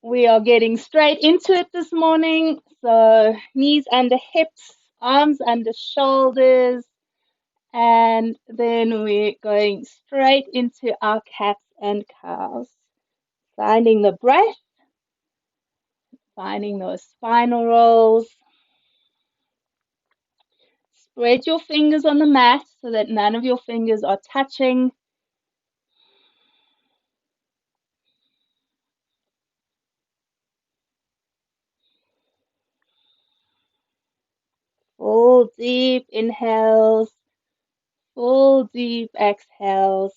We are getting straight into it this morning. So knees under hips, arms under shoulders, and then we're going straight into our cats and cows. Finding the breath, finding those spinal rolls. Spread your fingers on the mat so that none of your fingers are touching. Full deep inhales, full deep exhales.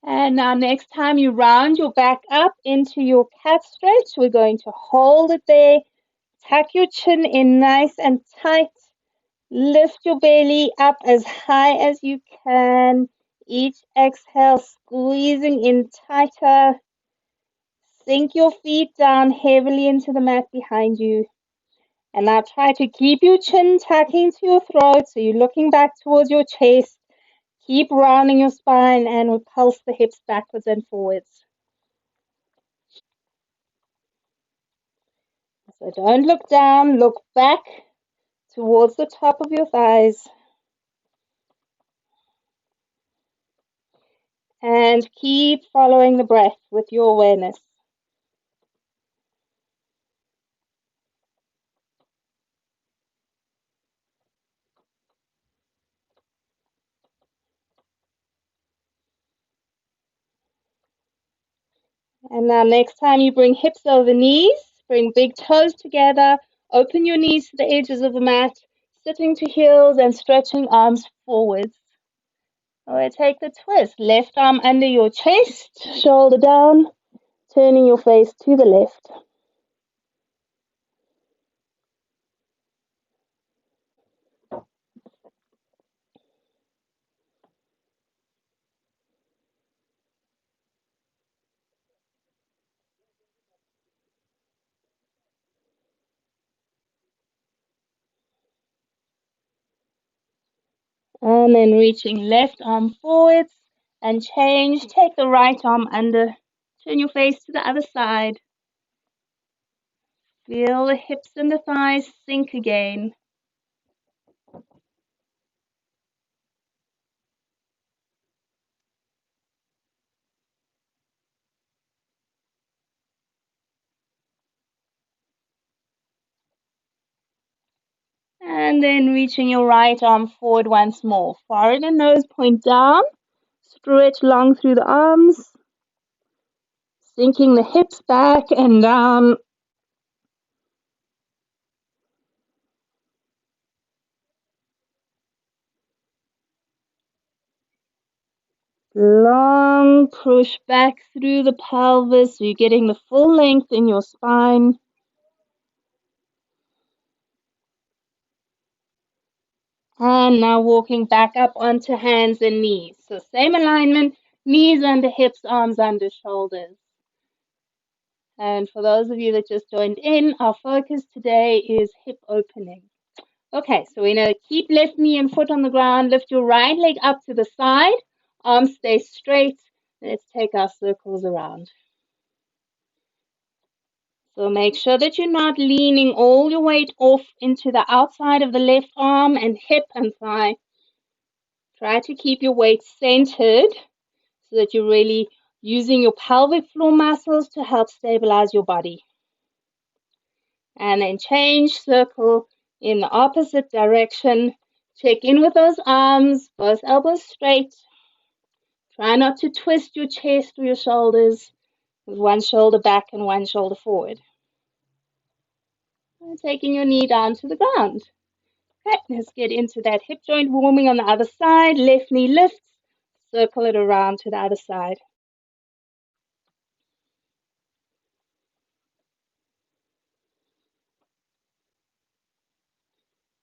And now next time you round your back up into your cat stretch, we're going to hold it there. Tuck your chin in nice and tight. Lift your belly up as high as you can. Each exhale, squeezing in tighter. Sink your feet down heavily into the mat behind you. And now try to keep your chin tucking to your throat so you're looking back towards your chest. Keep rounding your spine and repulse the hips backwards and forwards. So don't look down, look back towards the top of your thighs. And keep following the breath with your awareness. And now next time you bring hips over knees, bring big toes together, open your knees to the edges of the mat, sitting to heels and stretching arms forwards. Alright, take the twist. Left arm under your chest, shoulder down, turning your face to the left. And then reaching left arm forwards and change. Take the right arm under. Turn your face to the other side. Feel the hips and the thighs sink again. And then reaching your right arm forward once more. Forehead and nose point down. Stretch long through the arms. Sinking the hips back and down. Long push back through the pelvis. So you're getting the full length in your spine. And now walking back up onto hands and knees. So same alignment, knees under hips, arms under shoulders. And for those of you that just joined in, our focus today is hip opening. Okay, so we're going to keep left knee and foot on the ground. Lift your right leg up to the side. Arms stay straight. Let's take our circles around. So make sure that you're not leaning all your weight off into the outside of the left arm and hip and thigh. Try to keep your weight centered so that you're really using your pelvic floor muscles to help stabilize your body. And then change, circle in the opposite direction. Check in with those arms, both elbows straight. Try not to twist your chest or your shoulders with one shoulder back and one shoulder forward. And taking your knee down to the ground. Okay, let's get into that hip joint warming on the other side. Left knee lifts, circle it around to the other side.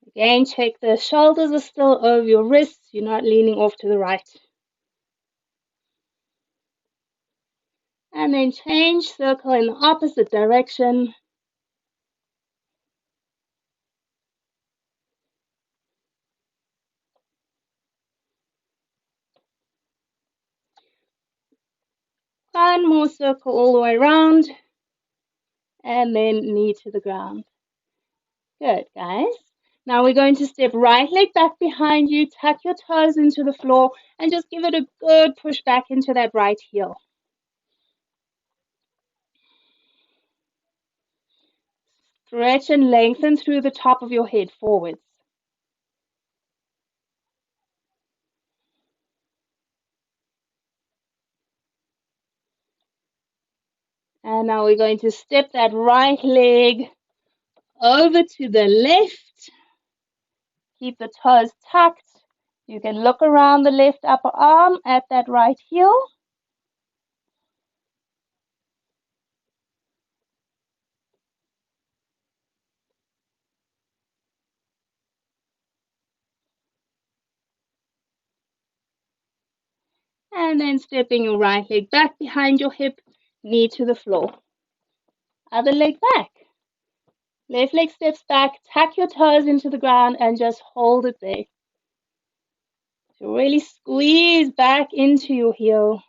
Again, check the shoulders are still over your wrists. You're not leaning off to the right. And then change, circle in the opposite direction. One more circle all the way around, and then knee to the ground. Good, guys. Now we're going to step right leg back behind you, tuck your toes into the floor, and just give it a good push back into that right heel. Stretch and lengthen through the top of your head forwards. And now we're going to step that right leg over to the left. Keep the toes tucked. You can look around the left upper arm at that right heel. And then stepping your right leg back behind your hip, knee to the floor. Other leg back. Left leg steps back, tuck your toes into the ground and just hold it there. So really squeeze back into your heel.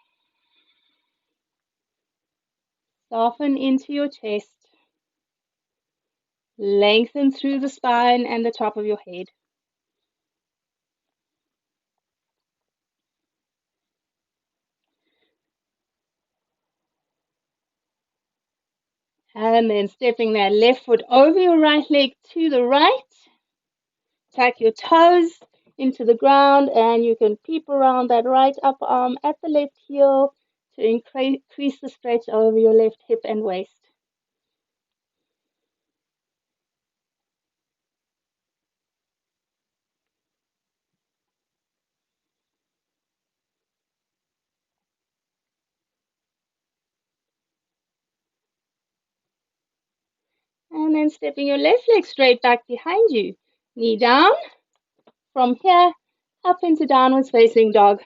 Soften into your chest. Lengthen through the spine and the top of your head. And then stepping that left foot over your right leg to the right. Tuck your toes into the ground and you can peep around that right upper arm at the left heel to increase the stretch over your left hip and waist. And then stepping your left leg straight back behind you. Knee down. From here, up into downwards facing dog.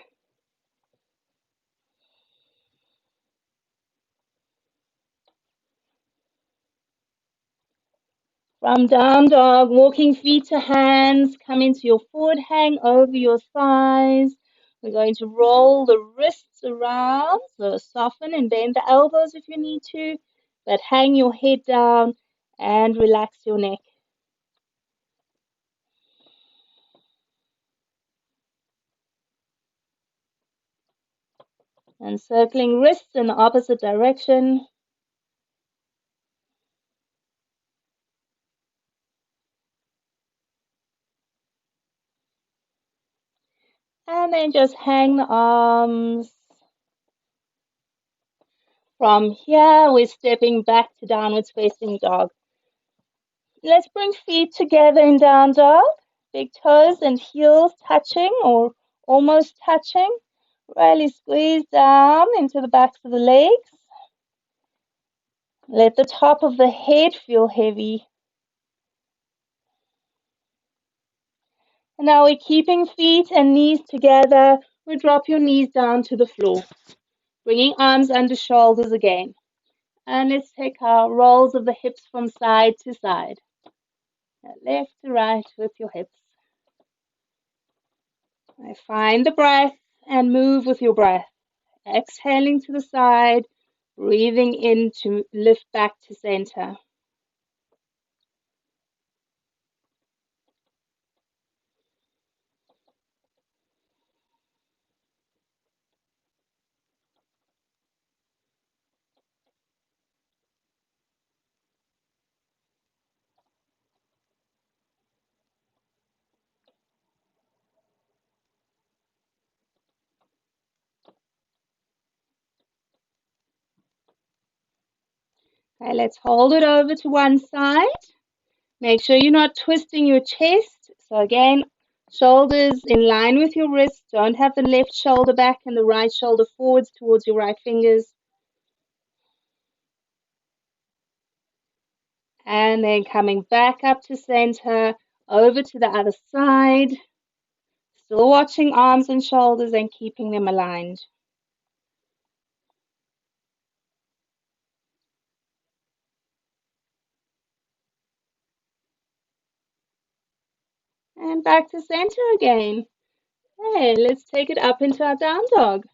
From down dog, walking feet to hands, come into your forward hang over your thighs. We're going to roll the wrists around, so soften and bend the elbows if you need to, but hang your head down and relax your neck. And circling wrists in the opposite direction. And then just hang the arms. From here, we're stepping back to downwards facing dog. Let's bring feet together in down dog. Big toes and heels touching or almost touching. Really squeeze down into the backs of the legs. Let the top of the head feel heavy. And now we're keeping feet and knees together. We drop your knees down to the floor. Bringing arms under shoulders again. And let's take our rolls of the hips from side to side. Left to right with your hips. Find the breath and move with your breath. Exhaling to the side, breathing in to lift back to center. Okay, let's hold it over to one side. Make sure you're not twisting your chest. So again, shoulders in line with your wrists. Don't have the left shoulder back and the right shoulder forwards towards your right fingers. And then coming back up to center, over to the other side. Still watching arms and shoulders and keeping them aligned. And back to center again. Okay, let's take it up into our down dog.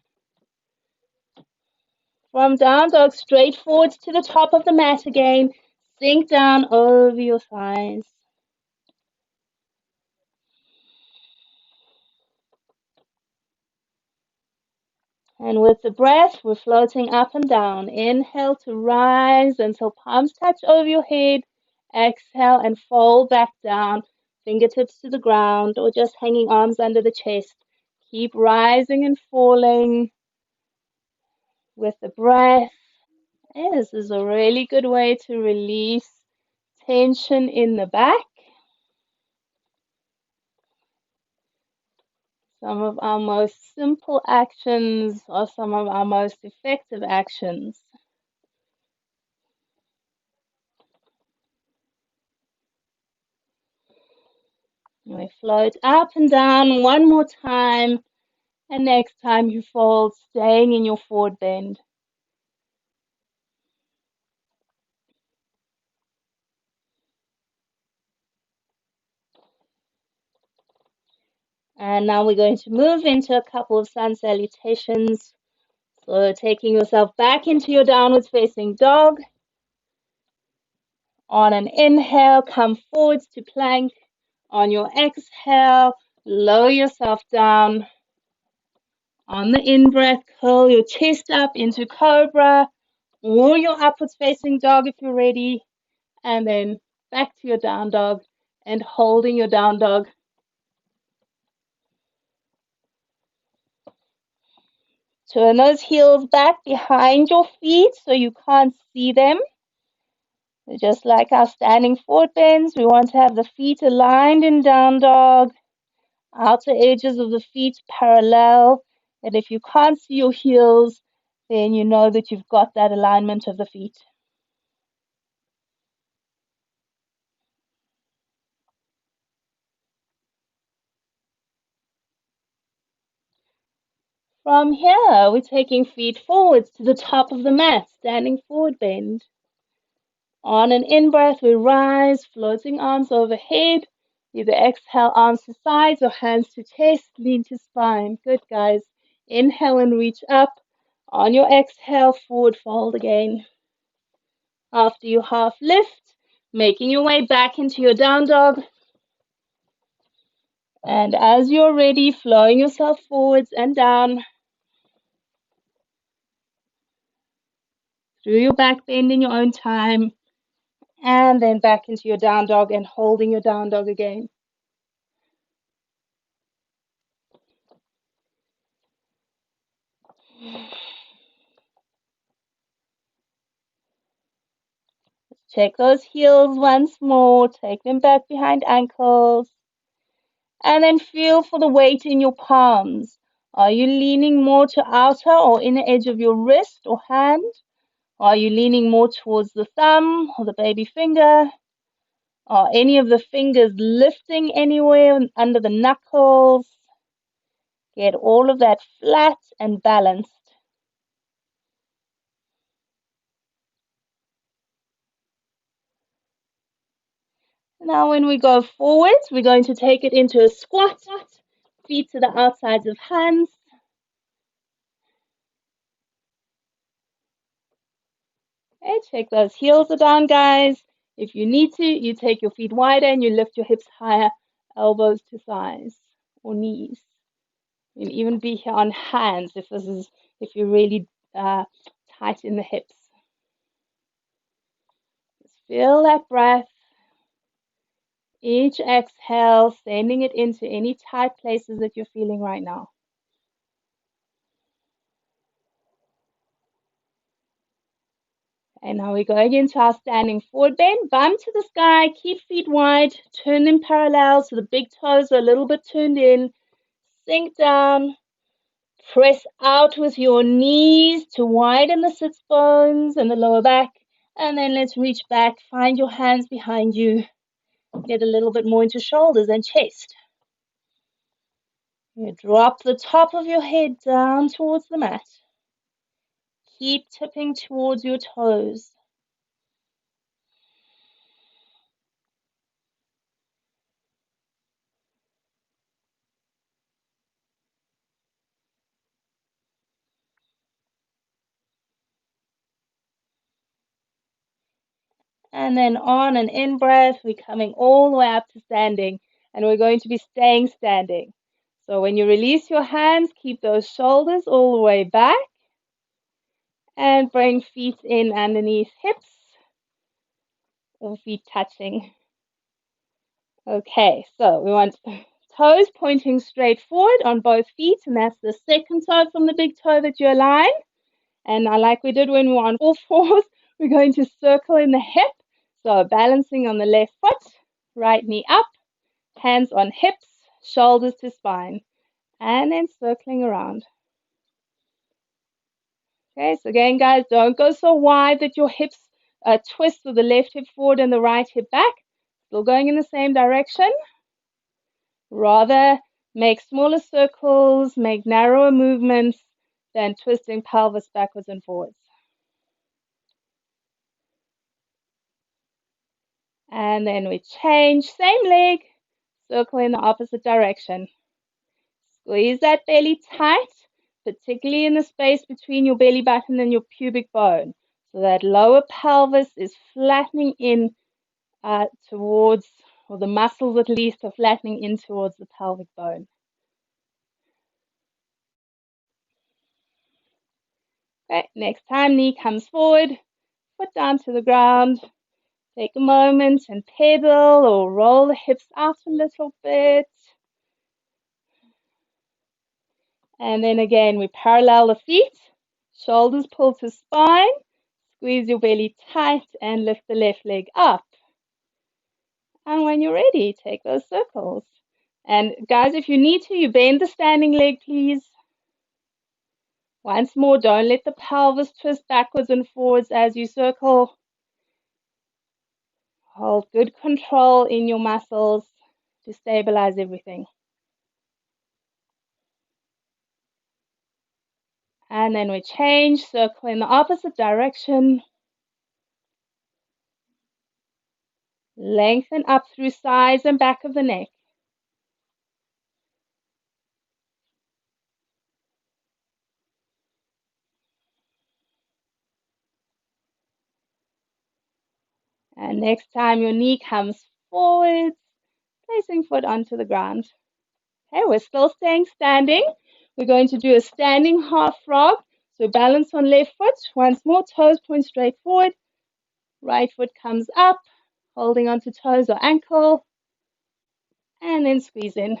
From down dog, straight forwards to the top of the mat again. Sink down over your thighs. And with the breath, we're floating up and down. Inhale to rise until palms touch over your head. Exhale and fold back down, fingertips to the ground, or just hanging arms under the chest. Keep rising and falling with the breath. And this is a really good way to release tension in the back. Some of our most simple actions are some of our most effective actions. We float up and down one more time, and next time you fold, staying in your forward bend. And now we're going to move into a couple of sun salutations. So taking yourself back into your downwards facing dog. On an inhale, come forwards to plank. On your exhale, lower yourself down. On the in-breath, curl your chest up into cobra or your upwards facing dog if you're ready. And then back to your down dog and holding your down dog. Turn those heels back behind your feet so you can't see them. Just like our standing forward bends, we want to have the feet aligned in down dog, outer edges of the feet parallel. And if you can't see your heels, then you know that you've got that alignment of the feet. From here, we're taking feet forwards to the top of the mat, standing forward bend. On an in-breath, we rise, floating arms overhead. Either exhale, arms to sides or hands to chest, lean to spine. Good, guys. Inhale and reach up. On your exhale, forward fold again. After you half lift, making your way back into your down dog. And as you're ready, flowing yourself forwards and down through your back bend in your own time. And then back into your down dog and holding your down dog again. Check those heels once more. Take them back behind ankles. And then feel for the weight in your palms. Are you leaning more to outer or inner edge of your wrist or hand? Are you leaning more towards the thumb or the baby finger? Are any of the fingers lifting anywhere under the knuckles? Get all of that flat and balanced. Now when we go forwards, we're going to take it into a squat. Feet to the outsides of hands. Okay, check those heels are down, guys. If you need to, you take your feet wider and you lift your hips higher, elbows to thighs or knees. You can even be here on hands if you're really tight in the hips. Just feel that breath. Each exhale, sending it into any tight places that you're feeling right now. And now we're going into our standing forward bend. Bum to the sky, keep feet wide, turn them parallel so the big toes are a little bit turned in. Sink down, press out with your knees to widen the sits bones and the lower back. And then let's reach back, find your hands behind you. Get a little bit more into shoulders and chest. You drop the top of your head down towards the mat. Keep tipping towards your toes. And then on an in-breath, we're coming all the way up to standing, and we're going to be staying standing. So when you release your hands, keep those shoulders all the way back, and bring feet in underneath hips, or feet touching. Okay, so we want toes pointing straight forward on both feet, and that's the second toe from the big toe that you align. And like we did when we were on all fours, we're going to circle in the hip. So balancing on the left foot, right knee up, hands on hips, shoulders to spine, and then circling around. Okay, so again, guys, don't go so wide that your hips twist with the left hip forward and the right hip back. Still going in the same direction. Rather, make smaller circles, make narrower movements than twisting pelvis backwards and forwards. And then we change, same leg, circle in the opposite direction. Squeeze that belly tight, particularly in the space between your belly button and your pubic bone. So that lower pelvis is flattening in towards, or the muscles at least are flattening in towards the pelvic bone. Okay, next time, knee comes forward, foot down to the ground. Take a moment and pedal or roll the hips out a little bit. And then again, we parallel the feet, shoulders pull to spine, squeeze your belly tight and lift the left leg up. And when you're ready, take those circles. And guys, if you need to, you bend the standing leg, please. Once more, don't let the pelvis twist backwards and forwards as you circle. Hold good control in your muscles to stabilize everything. And then we change, circle in the opposite direction. Lengthen up through sides and back of the neck. And next time your knee comes forward, placing foot onto the ground. Okay, we're still staying standing. We're going to do a standing half frog. So balance on left foot. Once more, toes point straight forward. Right foot comes up, holding onto toes or ankle. And then squeeze in.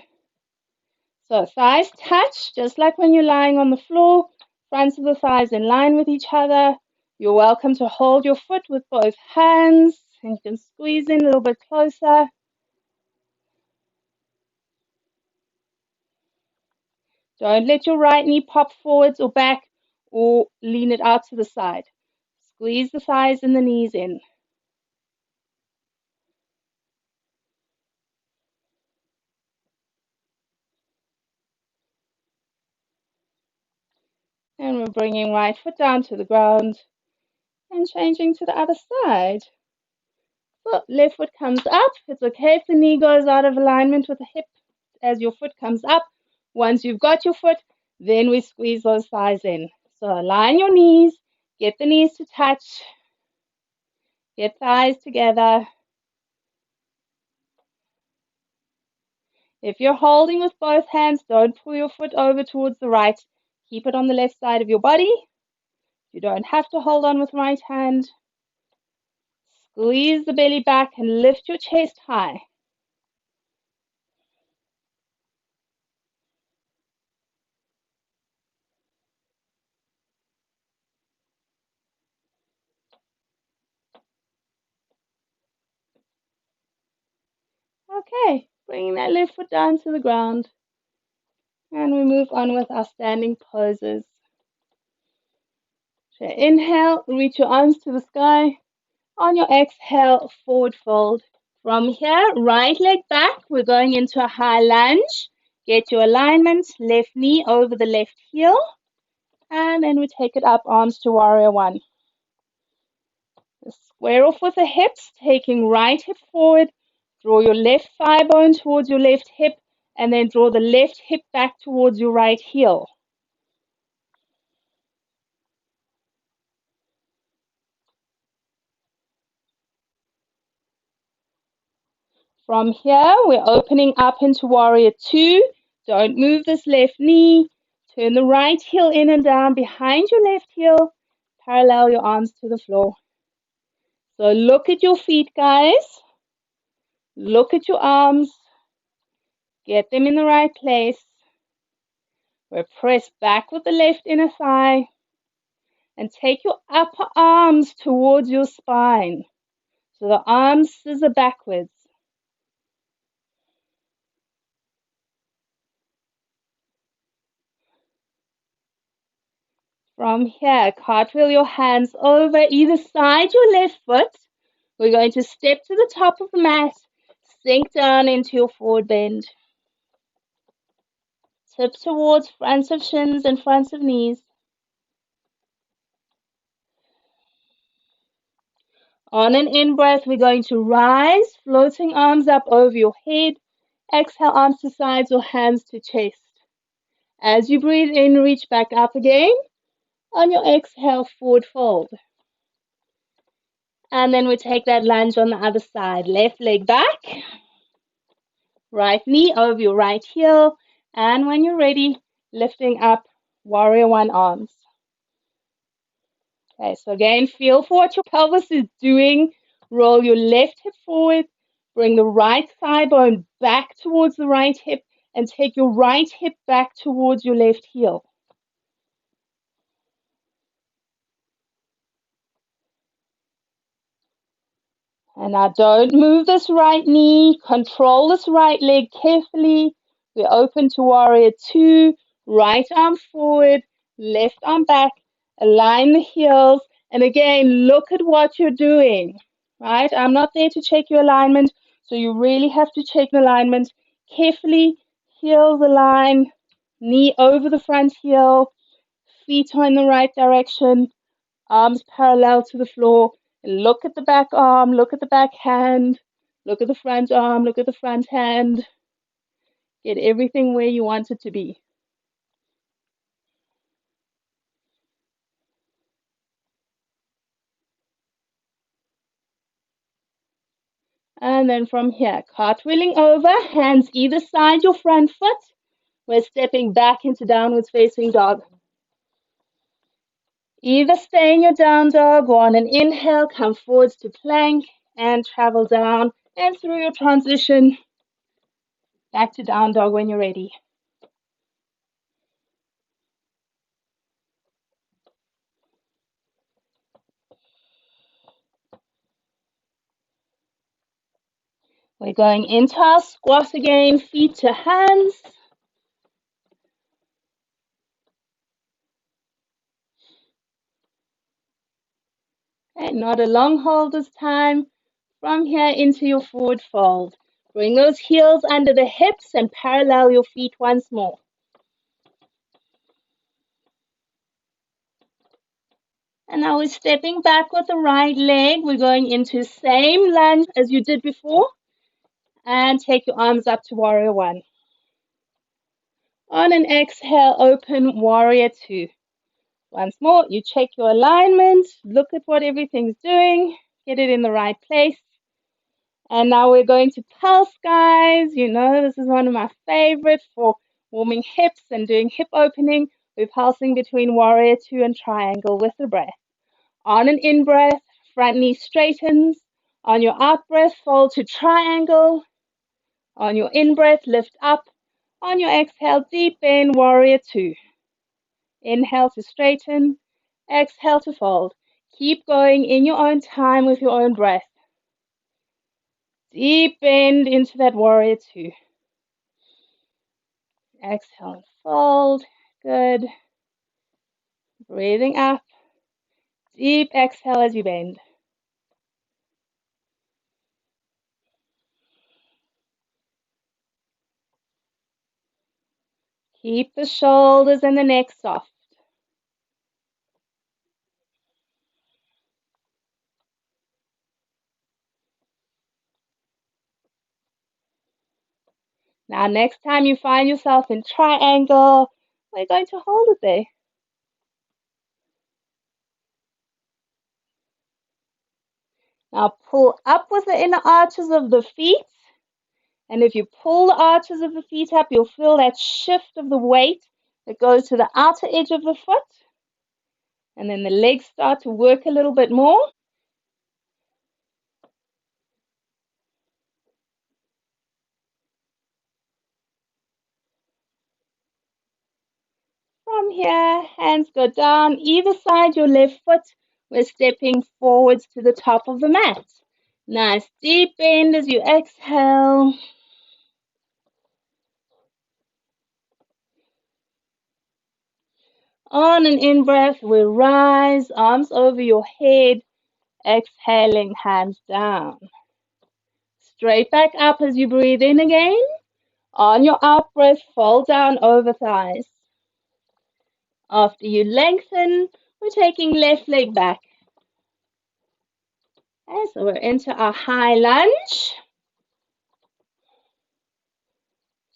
So thighs touch, just like when you're lying on the floor. Fronts of the thighs in line with each other. You're welcome to hold your foot with both hands. And you can squeeze in a little bit closer. Don't let your right knee pop forwards or back or lean it out to the side. Squeeze the thighs and the knees in. And we're bringing right foot down to the ground and changing to the other side. So left foot comes up. It's okay if the knee goes out of alignment with the hip as your foot comes up. Once you've got your foot, then we squeeze those thighs in. So align your knees, get the knees to touch, get thighs together. If you're holding with both hands, don't pull your foot over towards the right. Keep it on the left side of your body. You don't have to hold on with right hand. Squeeze the belly back and lift your chest high. Okay, bringing that left foot down to the ground. And we move on with our standing poses. So inhale, reach your arms to the sky. On your exhale, forward fold. From here, right leg back. We're going into a high lunge. Get your alignment, left knee over the left heel. And then we take it up, arms to warrior one. Square off with the hips, taking right hip forward. Draw your left thigh bone towards your left hip, and then draw the left hip back towards your right heel. From here, we're opening up into Warrior Two. Don't move this left knee. Turn the right heel in and down behind your left heel. Parallel your arms to the floor. So look at your feet, guys. Look at your arms. Get them in the right place. We're pressed back with the left inner thigh. And take your upper arms towards your spine. So the arms scissor backwards. From here, cartwheel your hands over either side your left foot. We're going to step to the top of the mat, sink down into your forward bend. Tip towards fronts of shins and fronts of knees. On an in-breath, we're going to rise, floating arms up over your head. Exhale, arms to sides or hands to chest. As you breathe in, reach back up again. On your exhale, forward fold. And then we take that lunge on the other side. Left leg back. Right knee over your right heel. And when you're ready, lifting up Warrior One arms. Okay, so again, feel for what your pelvis is doing. Roll your left hip forward. Bring the right thigh bone back towards the right hip. And take your right hip back towards your left heel. And now don't move this right knee. Control this right leg carefully. We're open to Warrior Two. Right arm forward, left arm back. Align the heels. And again, look at what you're doing. Right? I'm not there to check your alignment. So you really have to check the alignment carefully. Heels align. Knee over the front heel. Feet are in the right direction. Arms parallel to the floor. Look at the back arm, look at the back hand, look at the front arm, look at the front hand. Get everything where you want it to be. And then from here, cartwheeling over, hands either side your front foot. We're stepping back into downwards facing dog. Either stay in your down dog or on an inhale, come forwards to plank and travel down and through your transition back to down dog when you're ready. We're going into our squat again, feet to hands. Okay, not a long hold this time. From here into your forward fold. Bring those heels under the hips and parallel your feet once more. And now we're stepping back with the right leg. We're going into same lunge as you did before. And take your arms up to Warrior One. On an exhale, open Warrior Two. Once more, you check your alignment. Look at what everything's doing. Get it in the right place. And now we're going to pulse, guys. You know, this is one of my favorites for warming hips and doing hip opening. We're pulsing between Warrior Two and Triangle with the breath. On an in-breath, front knee straightens. On your out-breath, fold to Triangle. On your in-breath, lift up. On your exhale, deep in Warrior Two. Inhale to straighten. Exhale to fold. Keep going in your own time with your own breath. Deep bend into that Warrior Two. Exhale and fold. Good. Breathing up. Deep exhale as you bend. Keep the shoulders and the neck soft. Now, next time you find yourself in triangle, we're going to hold it there. Now, pull up with the inner arches of the feet. And if you pull the arches of the feet up, you'll feel that shift of the weight that goes to the outer edge of the foot. And then the legs start to work a little bit more. From here, hands go down either side your left foot. We're stepping forwards to the top of the mat. Nice deep bend as you exhale. On an in-breath, we rise, arms over your head. Exhaling, hands down. Straight back up as you breathe in again. On your out breath, fold down over thighs. After you lengthen, we're taking left leg back. Okay, so we're into our high lunge.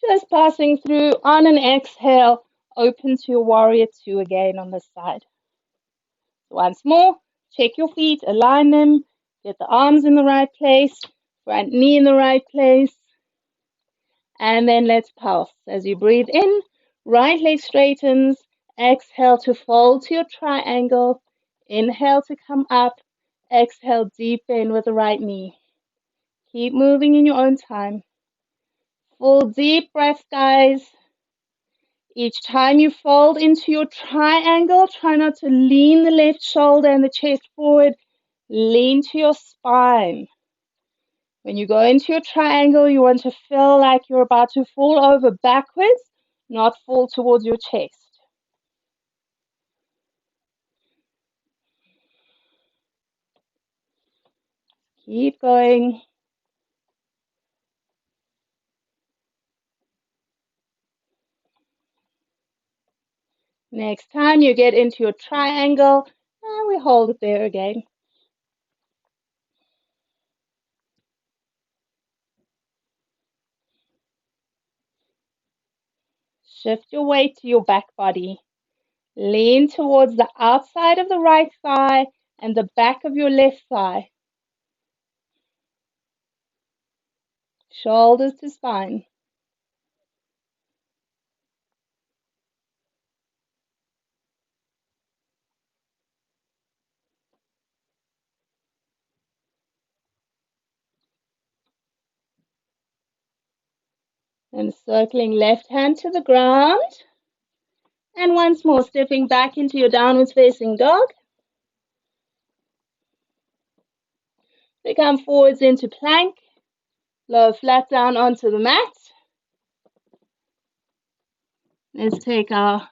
Just passing through on an exhale, open to your warrior two again on this side. Once more, check your feet, align them, get the arms in the right place, front knee in the right place. And then let's pulse. As you breathe in, right leg straightens, exhale to fold to your triangle, inhale to come up, exhale deep in with the right knee. Keep moving in your own time. Full deep breath, guys. Each time you fold into your triangle, try not to lean the left shoulder and the chest forward. Lean to your spine. When you go into your triangle, you want to feel like you're about to fall over backwards, not fall towards your chest. Keep going. Next time you get into your triangle, and we hold it there again. Shift your weight to your back body. Lean towards the outside of the right thigh and the back of your left thigh. Shoulders to spine. And circling left hand to the ground. And once more, stepping back into your downwards facing dog. We come forwards into plank. Lower flat down onto the mat. Let's take our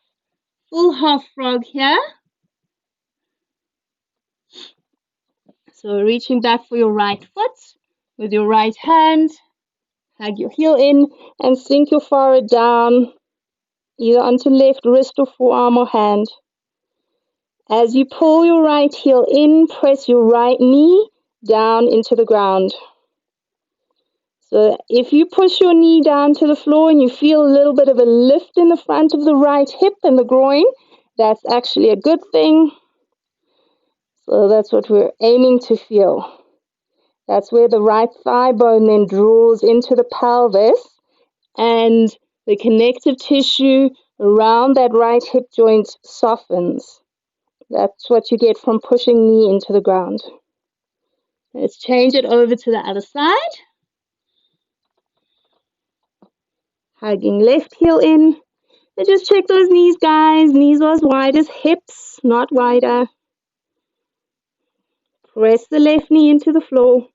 full half frog here. So reaching back for your right foot with your right hand. Hug your heel in and sink your forehead down, either onto left wrist or forearm or hand. As you pull your right heel in, press your right knee down into the ground. So if you push your knee down to the floor and you feel a little bit of a lift in the front of the right hip and the groin, that's actually a good thing. So that's what we're aiming to feel. That's where the right thigh bone then draws into the pelvis and the connective tissue around that right hip joint softens. That's what you get from pushing knee into the ground. Let's change it over to the other side. Hugging left heel in. And just check those knees, guys. Knees are as wide as hips, not wider. Press the left knee into the floor.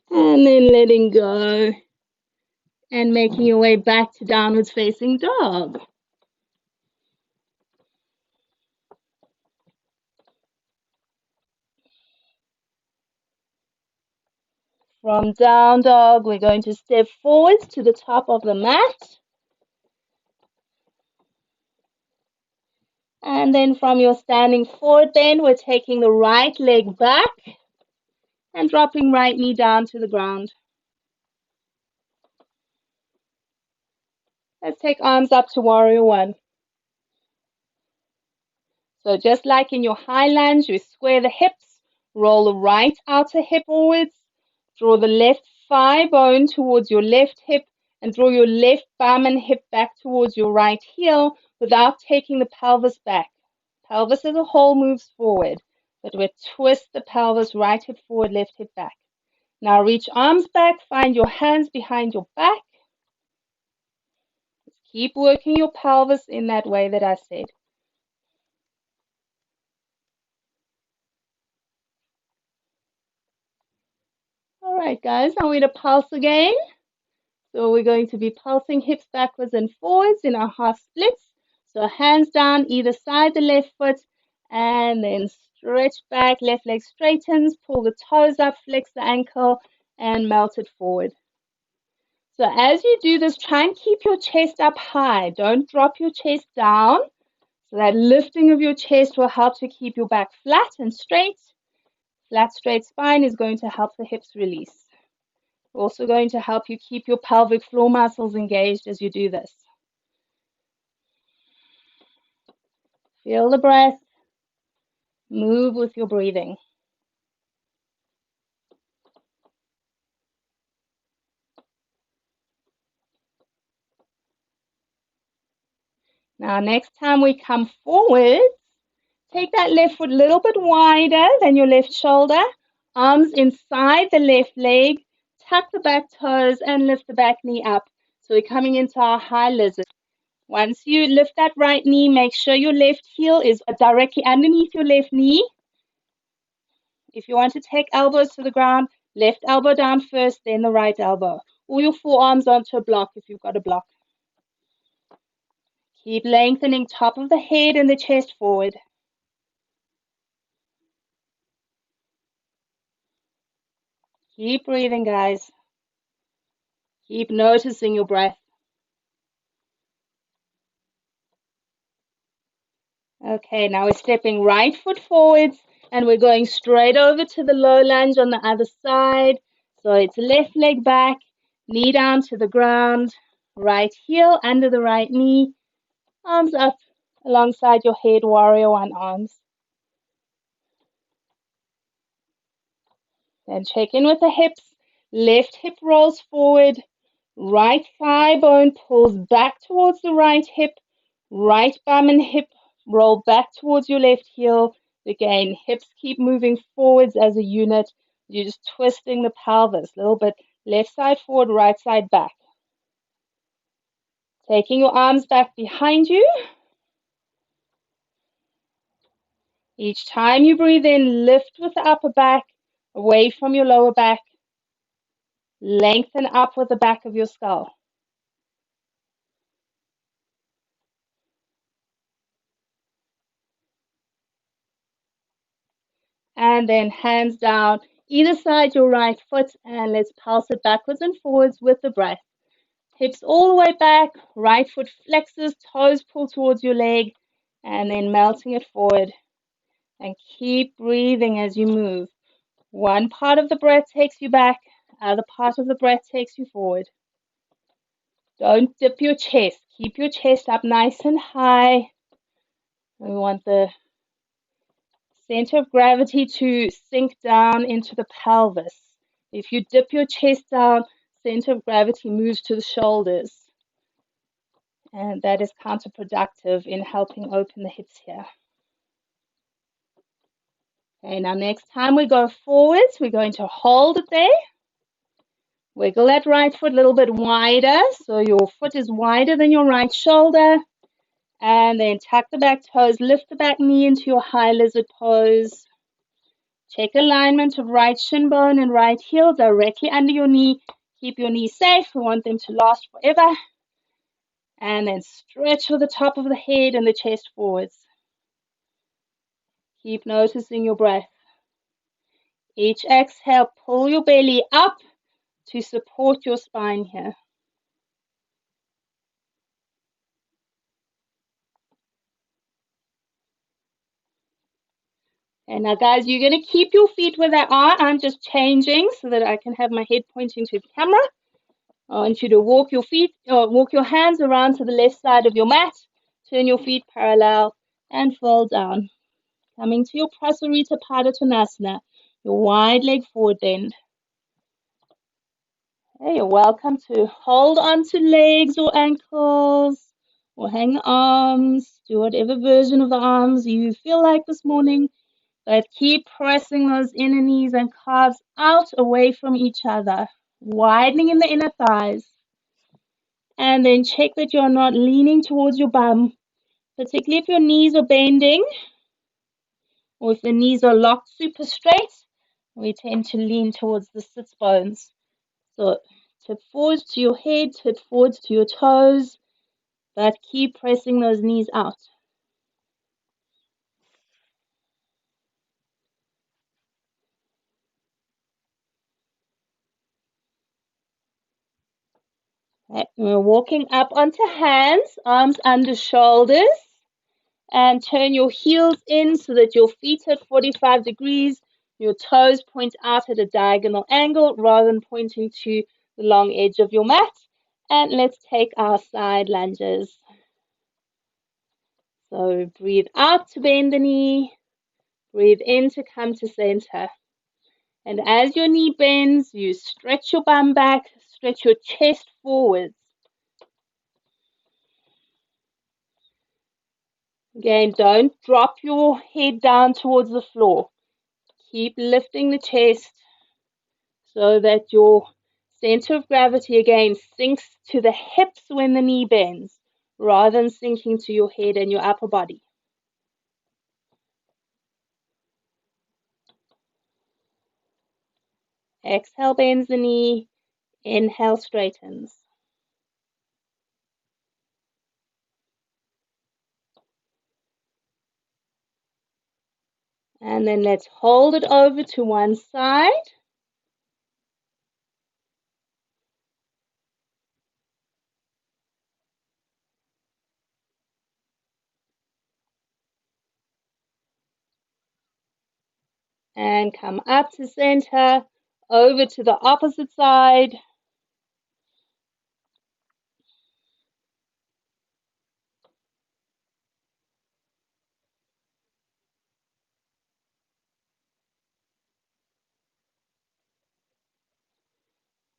And then letting go. And making your way back to downwards facing dog. From down dog, we're going to step forwards to the top of the mat. And then from your standing forward bend, we're taking the right leg back and dropping right knee down to the ground. Let's take arms up to warrior one. So just like in your high lunge, you square the hips, roll the right outer hip forwards, draw the left thigh bone towards your left hip, and draw your left bum and hip back towards your right heel without taking the pelvis back. Pelvis as a whole moves forward, but we twist the pelvis, right hip forward, left hip back. Now reach arms back, find your hands behind your back. Keep working your pelvis in that way that I said. All right, guys, now we're going to pulse again. So we're going to be pulsing hips backwards and forwards in our half splits. So hands down either side the left foot, and then stretch back, left leg straightens, pull the toes up, flex the ankle, and melt it forward. So as you do this, try and keep your chest up high. Don't drop your chest down. So that lifting of your chest will help to keep your back flat and straight. Flat, straight spine is going to help the hips release. Also going to help you keep your pelvic floor muscles engaged as you do this. Feel the breath. Move with your breathing. Now, next time we come forward, take that left foot a little bit wider than your left shoulder. Arms inside the left leg. Tuck the back toes and lift the back knee up. So we're coming into our high lizard. Once you lift that right knee, make sure your left heel is directly underneath your left knee. If you want to take elbows to the ground, left elbow down first, then the right elbow. Or your forearms onto a block if you've got a block. Keep lengthening top of the head and the chest forward. Keep breathing, guys. Keep noticing your breath. Okay, now we're stepping right foot forwards and we're going straight over to the low lunge on the other side. So it's left leg back, knee down to the ground, right heel under the right knee, arms up alongside your head, warrior one arms. Then check in with the hips. Left hip rolls forward, right thigh bone pulls back towards the right hip, right bum and hip roll back towards your left heel. Again, hips keep moving forwards as a unit. You're just twisting the pelvis a little bit. Left side forward, right side back. Taking your arms back behind you. Each time you breathe in, lift with the upper back, away from your lower back. Lengthen up with the back of your skull. And then hands down, either side your right foot, and let's pulse it backwards and forwards with the breath. Hips all the way back, right foot flexes, toes pull towards your leg, and then melting it forward. And keep breathing as you move. One part of the breath takes you back, other part of the breath takes you forward. Don't dip your chest. Keep your chest up nice and high. We want the center of gravity to sink down into the pelvis. If you dip your chest down, center of gravity moves to the shoulders. And that is counterproductive in helping open the hips here. Okay, now next time we go forwards, we're going to hold it there. Wiggle that right foot a little bit wider, so your foot is wider than your right shoulder. And then tuck the back toes, lift the back knee into your high lizard pose. Check alignment of right shin bone and right heel directly under your knee. Keep your knees safe. We want them to last forever. And then stretch with the top of the head and the chest forwards. Keep noticing your breath. Each exhale, pull your belly up to support your spine here. And now, guys, you're going to keep your feet where they are. I'm just changing so that I can have my head pointing to the camera. I want you to walk your hands around to the left side of your mat. Turn your feet parallel and fall down. Coming to your Prasarita Badakarnasana, your wide leg forward bend. Hey, you're welcome to hold onto legs or ankles or hang the arms. Do whatever version of the arms you feel like this morning. But keep pressing those inner knees and calves out away from each other, widening in the inner thighs. And then check that you're not leaning towards your bum, particularly if your knees are bending or if the knees are locked super straight. We tend to lean towards the sits bones. So tip forwards to your head, tip forwards to your toes, but keep pressing those knees out. Okay, we're walking up onto hands, arms under shoulders, and turn your heels in so that your feet are at 45 degrees. Your toes point out at a diagonal angle rather than pointing to the long edge of your mat. And let's take our side lunges. So breathe out to bend the knee. Breathe in to come to center. And as your knee bends, you stretch your bum back, stretch your chest forwards. Again, don't drop your head down towards the floor. Keep lifting the chest so that your center of gravity again sinks to the hips when the knee bends, rather than sinking to your head and your upper body. Exhale, bends the knee. Inhale, straightens. And then let's hold it over to one side. And come up to center, over to the opposite side.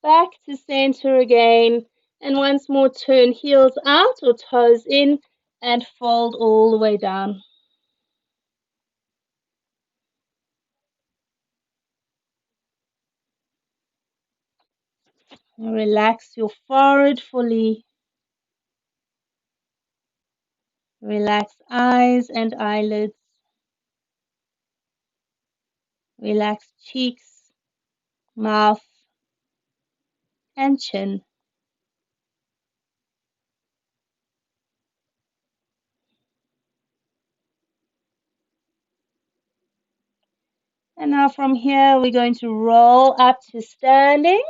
Back to center again. And once more, turn heels out or toes in and fold all the way down. Relax your forehead fully. Relax eyes and eyelids. Relax cheeks, mouth, and chin. And now from here, we're going to roll up to standing.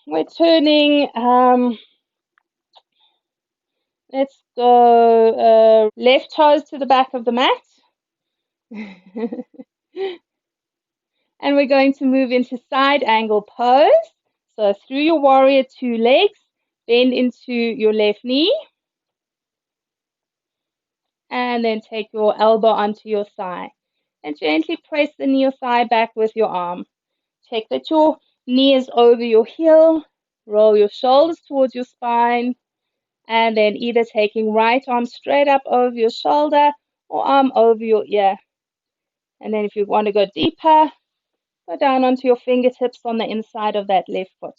We're turning, let's go left toes to the back of the mat. And we're going to move into side angle pose. So through your warrior two legs, bend into your left knee. And then take your elbow onto your thigh. And gently press the knee or thigh back with your arm. Check that your knee is over your heel. Roll your shoulders towards your spine. And then either taking right arm straight up over your shoulder or arm over your ear. And then if you want to go deeper, go down onto your fingertips on the inside of that left foot.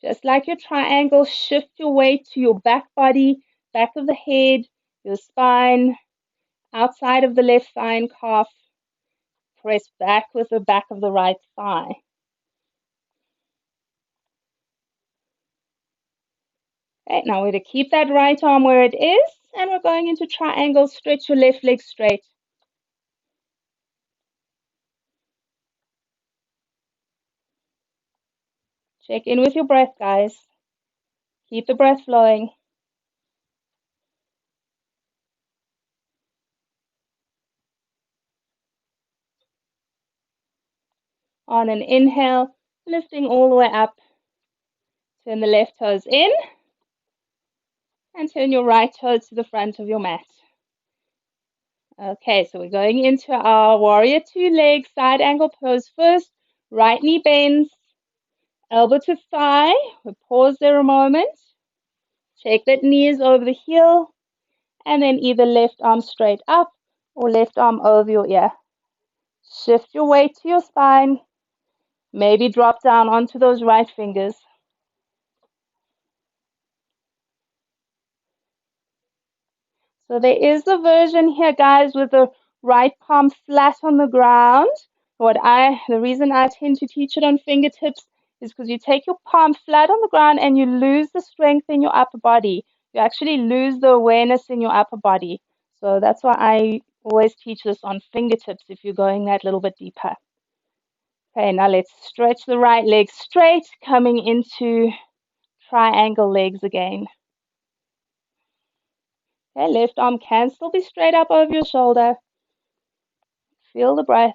Just like your triangle, shift your weight to your back body, back of the head, your spine, outside of the left thigh and calf. Press back with the back of the right thigh. Okay, now we're going to keep that right arm where it is, and we're going into triangle. Stretch your left leg straight. Check in with your breath, guys. Keep the breath flowing. On an inhale, lifting all the way up. Turn the left toes in and turn your right toes to the front of your mat. Okay, so we're going into our warrior two leg side angle pose first. Right knee bends, elbow to thigh. We pause there a moment. Check that knee is over the heel, and then either left arm straight up or left arm over your ear. Shift your weight to your spine. Maybe drop down onto those right fingers. So there is a version here, guys, with the right palm flat on the ground. The reason I tend to teach it on fingertips is because you take your palm flat on the ground and you lose the strength in your upper body. You actually lose the awareness in your upper body. So that's why I always teach this on fingertips if you're going that little bit deeper. Okay, now let's stretch the right leg straight, coming into triangle legs again. Okay, left arm can still be straight up over your shoulder. Feel the breath.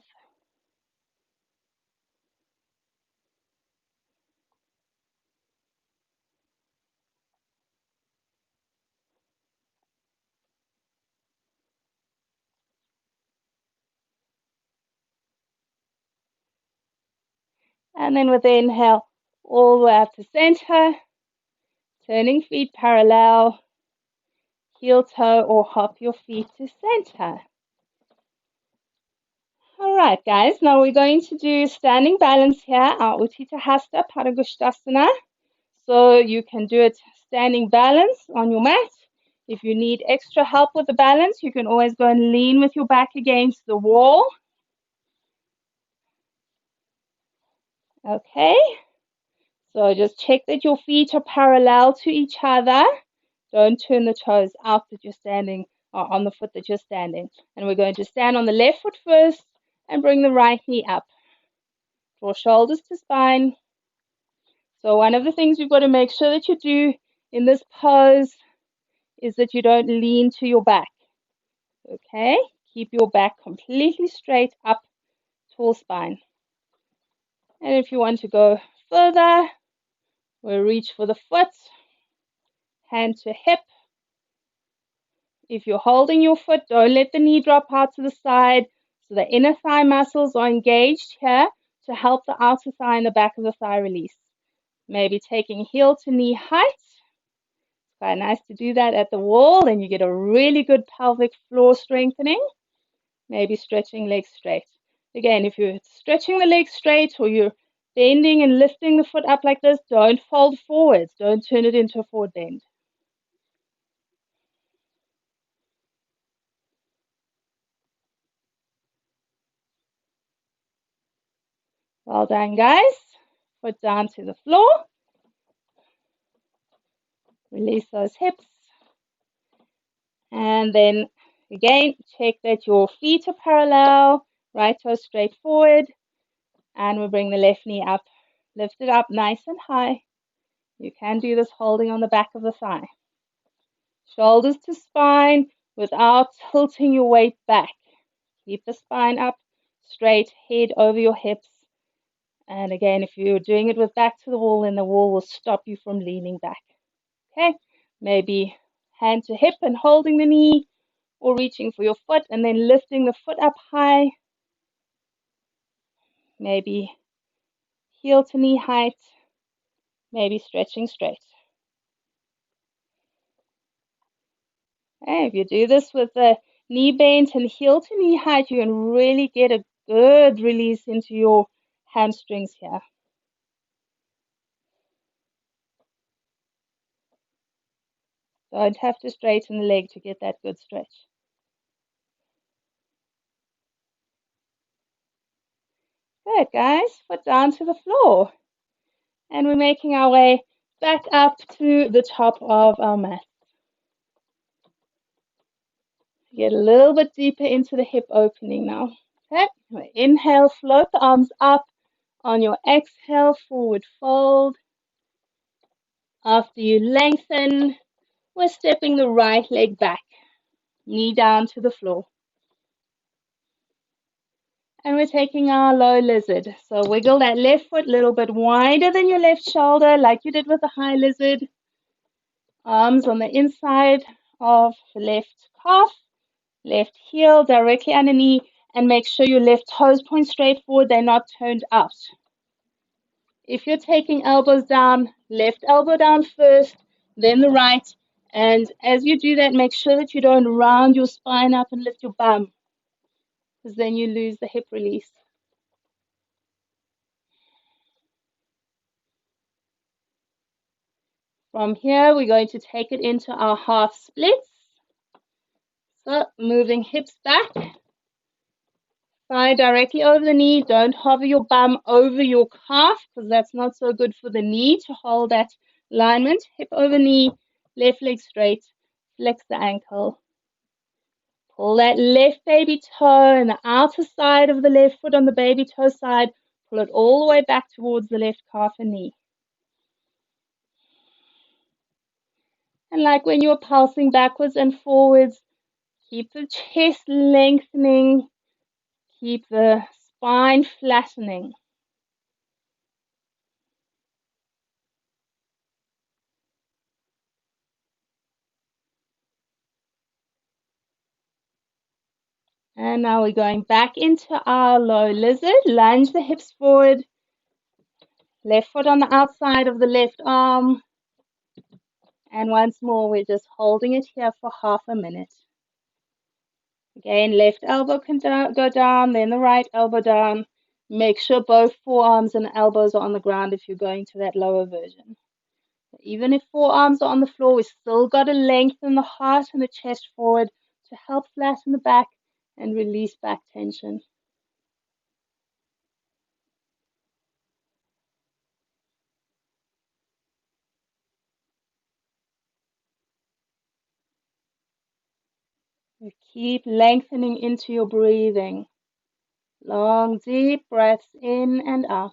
And then with the inhale, all the way up to center, turning feet parallel, heel toe or hop your feet to center. All right, guys, now we're going to do standing balance here, our Utthita Hasta Badakarnasana. So you can do it standing balance on your mat. If you need extra help with the balance, you can always go and lean with your back against the wall. Okay, so just check that your feet are parallel to each other. Don't turn the toes out that you're standing, or on the foot that you're standing. And we're going to stand on the left foot first and bring the right knee up. Draw shoulders to spine. So one of the things you've got to make sure that you do in this pose is that you don't lean to your back. Okay, keep your back completely straight up, tall spine. And if you want to go further, we'll reach for the foot, hand to hip. If you're holding your foot, don't let the knee drop out to the side. So the inner thigh muscles are engaged here to help the outer thigh and the back of the thigh release. Maybe taking heel to knee height. It's quite nice to do that at the wall, and you get a really good pelvic floor strengthening. Maybe stretching legs straight. Again, if you're stretching the legs straight or you're bending and lifting the foot up like this, don't fold forwards. Don't turn it into a forward bend. Well done, guys. Foot down to the floor. Release those hips. And then again, check that your feet are parallel, right toe straight forward. And we'll bring the left knee up. Lift it up nice and high. You can do this holding on the back of the thigh. Shoulders to spine without tilting your weight back. Keep the spine up, straight, head over your hips. And again, if you're doing it with back to the wall, then the wall will stop you from leaning back. Okay, maybe hand to hip and holding the knee, or reaching for your foot and then lifting the foot up high. Maybe heel to knee height, maybe stretching straight. Okay, if you do this with the knee bent and heel to knee height, you can really get a good release into your hamstrings here. Don't have to straighten the leg to get that good stretch. Good, guys. Foot down to the floor. And we're making our way back up to the top of our mat. Get a little bit deeper into the hip opening now. Okay, inhale, float the arms up. On your exhale, forward fold. After you lengthen, we're stepping the right leg back, knee down to the floor. And we're taking our low lizard. So wiggle that left foot a little bit wider than your left shoulder, like you did with the high lizard. Arms on the inside of the left calf, left heel directly underneath, and make sure your left toes point straight forward, they're not turned out. If you're taking elbows down, left elbow down first, then the right. And as you do that, make sure that you don't round your spine up and lift your bum, because then you lose the hip release. From here, we're going to take it into our half splits. So moving hips back, thigh directly over the knee. Don't hover your bum over your calf, because that's not so good for the knee to hold that alignment. Hip over knee, left leg straight, flex the ankle. Pull that left baby toe and the outer side of the left foot on the baby toe side. Pull it all the way back towards the left calf and knee. And like when you're pulsing backwards and forwards, keep the chest lengthening, keep the spine flattening. And now we're going back into our low lizard. Lunge the hips forward. Left foot on the outside of the left arm. And once more, we're just holding it here for half a minute. Again, left elbow can go down, then the right elbow down. Make sure both forearms and elbows are on the ground if you're going to that lower version. Even if forearms are on the floor, we still got to lengthen the heart and the chest forward to help flatten the back and release back tension. You keep lengthening into your breathing. Long, deep breaths in and out.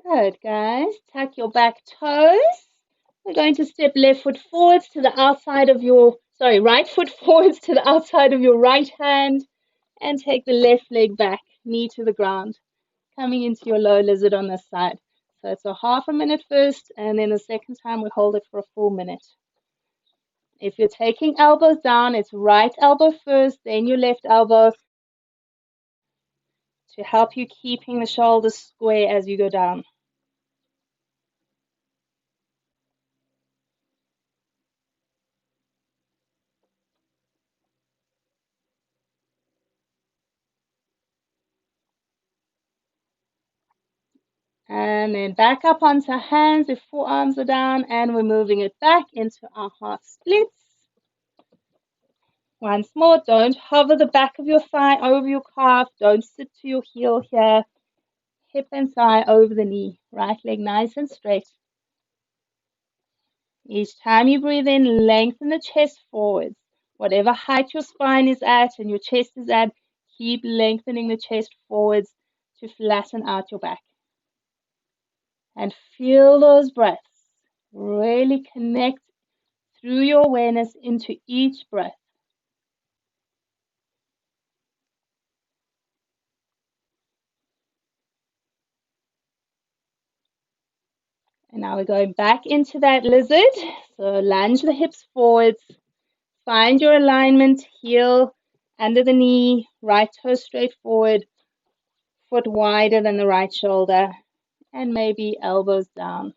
Good, guys. Tuck your back toes. We're going to step left foot forwards to the outside of your, right foot forwards to the outside of your right hand, and take the left leg back, knee to the ground, coming into your low lizard on this side. So it's a half a minute first, and then the second time we hold it for a full minute. If you're taking elbows down, it's right elbow first, then your left elbow to help you keeping the shoulders square as you go down. And then back up onto hands if forearms are down, and we're moving it back into our half splits. Once more, don't hover the back of your thigh over your calf. Don't sit to your heel here. Hip and thigh over the knee. Right leg nice and straight. Each time you breathe in, lengthen the chest forwards. Whatever height your spine is at and your chest is at, keep lengthening the chest forwards to flatten out your back. And feel those breaths. Really connect through your awareness into each breath. And now we're going back into that lizard. So lunge the hips forwards. Find your alignment, heel under the knee, right toe straight forward, foot wider than the right shoulder, and maybe elbows down.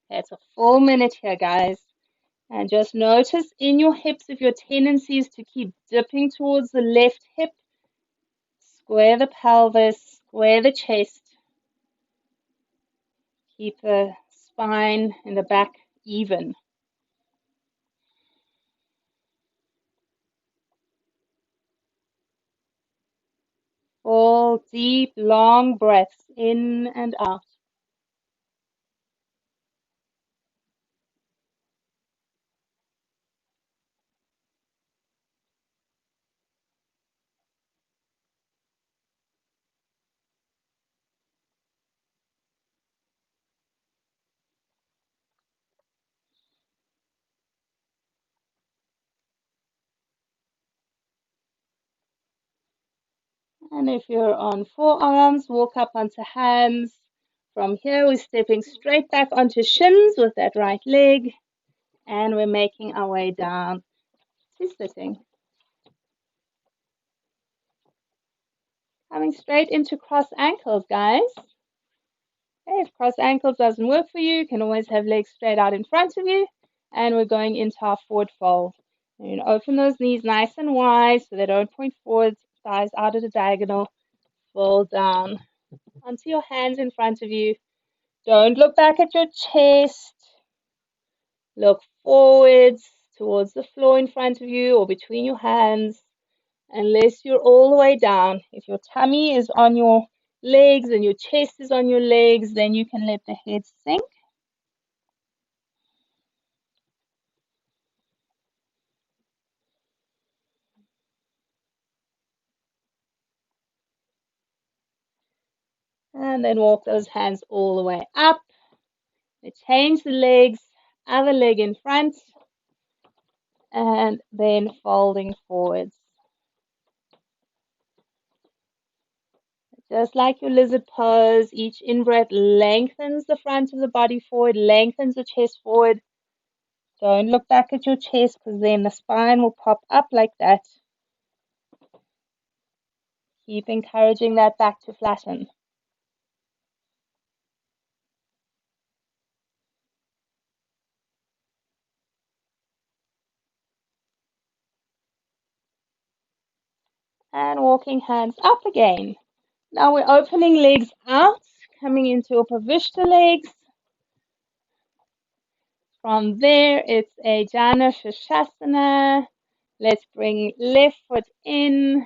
That's a full minute here, guys. And just notice in your hips if your tendency is to keep dipping towards the left hip. Square the pelvis, square the chest. Keep the spine and the back even. Full, deep, long breaths in and out. And if you're on forearms, walk up onto hands. From here, we're stepping straight back onto shins with that right leg. And we're making our way down to sitting. Coming straight into cross ankles, guys. Okay, if cross ankles doesn't work for you, you can always have legs straight out in front of you. And we're going into our forward fold. You're going to open those knees nice and wide so they don't point forward, thighs out at a diagonal. Fold down onto your hands in front of you. Don't look back at your chest. Look forwards towards the floor in front of you or between your hands. Unless you're all the way down. If your tummy is on your legs and your chest is on your legs, then you can let the head sink. And then walk those hands all the way up. Change the legs, other leg in front, and then folding forwards. Just like your lizard pose, each in-breath lengthens the front of the body forward, lengthens the chest forward. Don't look back at your chest because then the spine will pop up like that. Keep encouraging that back to flatten. And walking hands up again. Now we're opening legs out, coming into Upavishta legs. From there, it's a Jana Shashasana. Let's bring left foot in.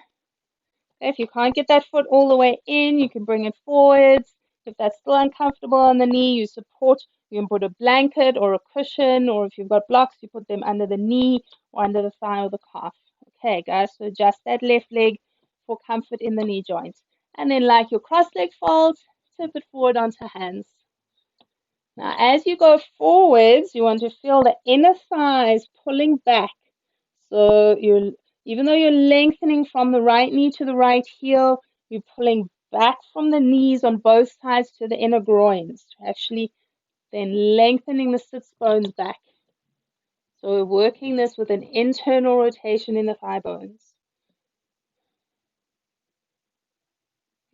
If you can't get that foot all the way in, you can bring it forwards. If that's still uncomfortable on the knee, you support. You can put a blanket or a cushion, or if you've got blocks, you put them under the knee or under the thigh or the calf. Okay, guys, so adjust that left leg for comfort in the knee joint. And then like your cross leg folds, tip it forward onto hands. Now, as you go forwards, you want to feel the inner thighs pulling back. So even though you're lengthening from the right knee to the right heel, you're pulling back from the knees on both sides to the inner groins, actually then lengthening the sits bones back. So we're working this with an internal rotation in the thigh bones.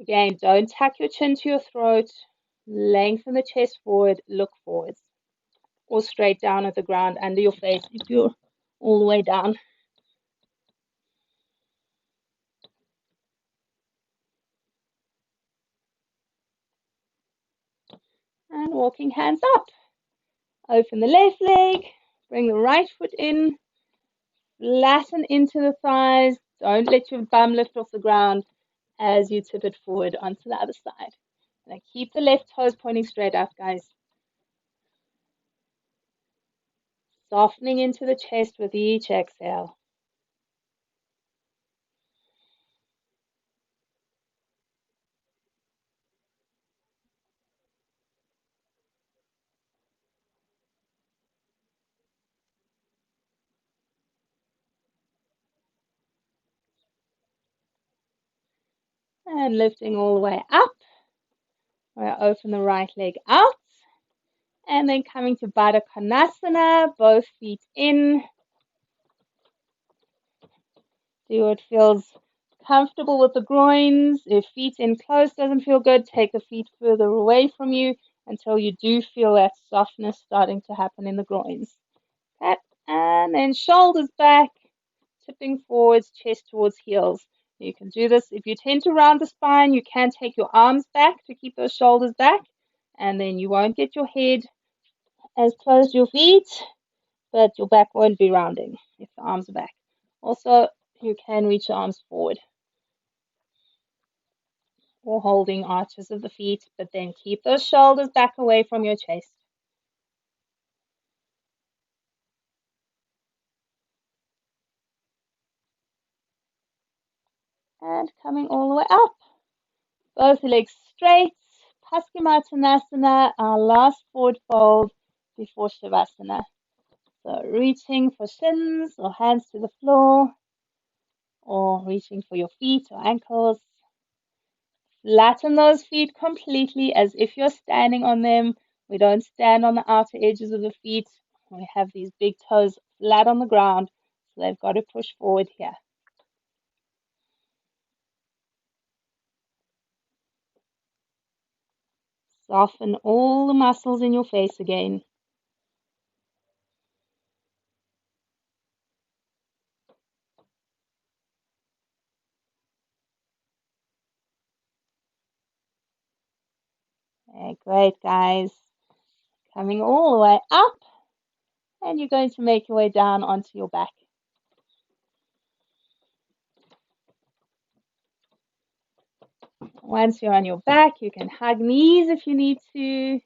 Again, don't tuck your chin to your throat. Lengthen the chest forward, look forwards. Or straight down at the ground under your face if you're all the way down. And walking hands up. Open the left leg, bring the right foot in, flatten into the thighs. Don't let your bum lift off the ground as you tip it forward onto the other side. Now keep the left toes pointing straight up, guys. Softening into the chest with each exhale. And lifting all the way up. We'll open the right leg out. And then coming to Badakarnasana, both feet in. See what feels comfortable with the groins. If feet in close doesn't feel good, take the feet further away from you until you do feel that softness starting to happen in the groins. Okay. And then shoulders back, tipping forwards, chest towards heels. You can do this. If you tend to round the spine, you can take your arms back to keep those shoulders back, and then you won't get your head as close to your feet, but your back won't be rounding if the arms are back. Also, you can reach the arms forward or holding arches of the feet, but then keep those shoulders back away from your chest. And coming all the way up. Both legs straight. Paschimottanasana, our last forward fold before Shavasana. So reaching for shins or hands to the floor, or reaching for your feet or ankles. Flatten those feet completely as if you're standing on them. We don't stand on the outer edges of the feet. We have these big toes flat on the ground, so they've got to push forward here. Soften all the muscles in your face again. Okay, great, guys. Coming all the way up, and you're going to make your way down onto your back. Once you're on your back, you can hug knees if you need to.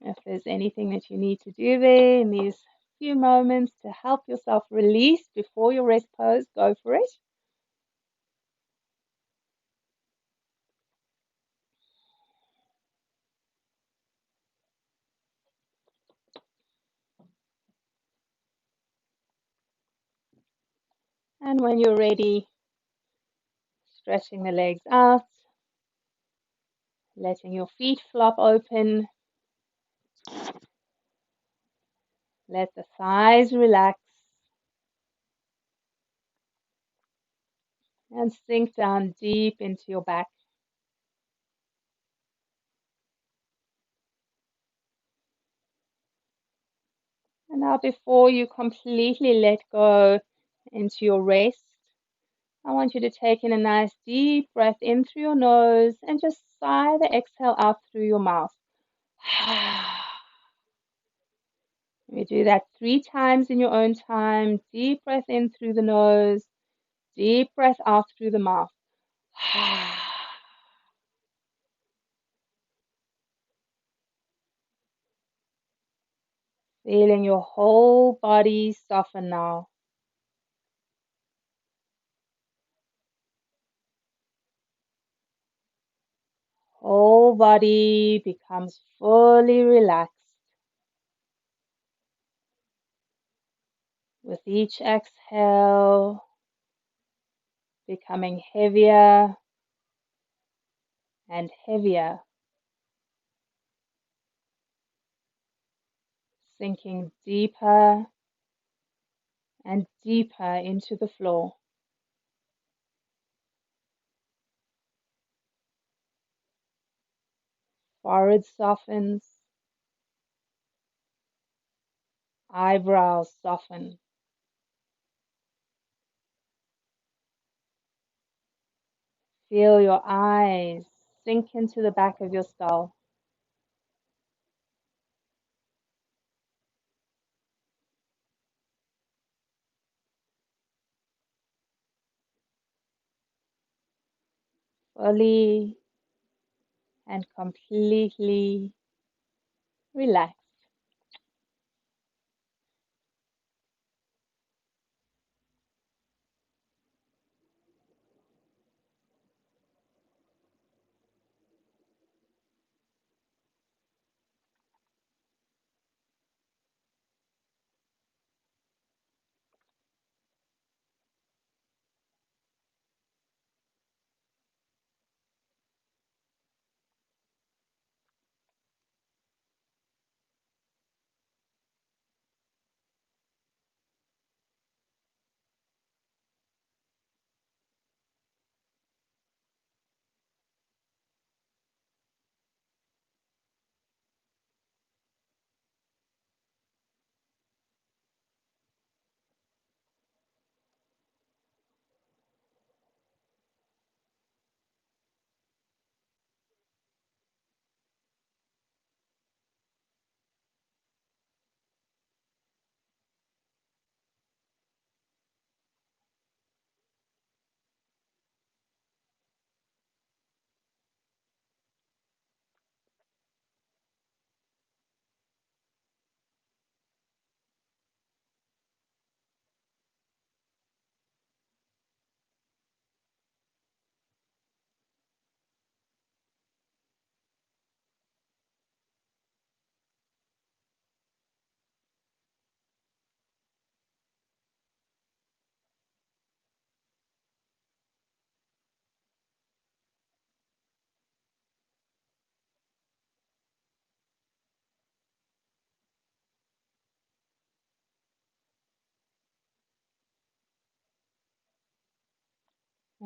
If there's anything that you need to do there in these few moments to help yourself release before your rest pose, go for it. And when you're ready, stretching the legs out, letting your feet flop open. Let the thighs relax and sink down deep into your back. And now before you completely let go into your rest, I want you to take in a nice deep breath in through your nose and just sigh the exhale out through your mouth. You do that 3 times in your own time. Deep breath in through the nose, deep breath out through the mouth. Feeling your whole body soften now. Whole body becomes fully relaxed. With each exhale, becoming heavier and heavier, sinking deeper and deeper into the floor. Forehead softens, eyebrows soften. Feel your eyes sink into the back of your skull. Fully and completely relaxed.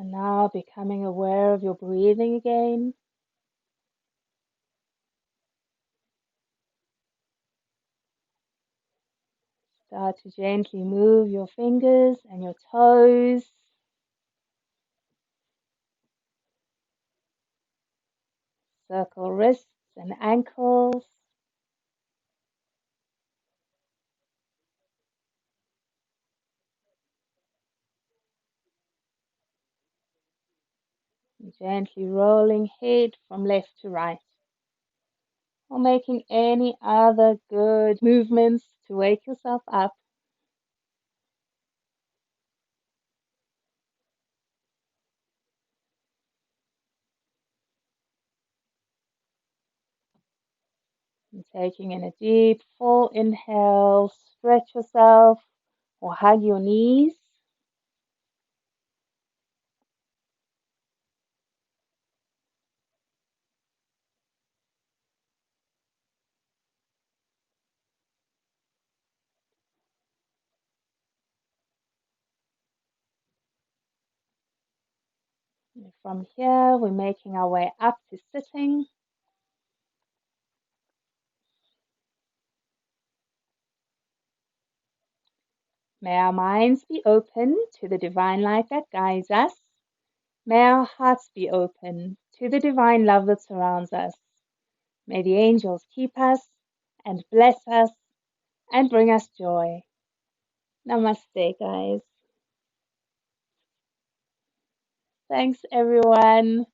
And now becoming aware of your breathing again. Start to gently move your fingers and your toes. Circle wrists and ankles. And gently rolling head from left to right. Or making any other good movements to wake yourself up. And taking in a deep full inhale, stretch yourself or hug your knees. And from here, we're making our way up to sitting. May our minds be open to the divine light that guides us. May our hearts be open to the divine love that surrounds us. May the angels keep us and bless us and bring us joy. Namaste, guys. Thanks, everyone.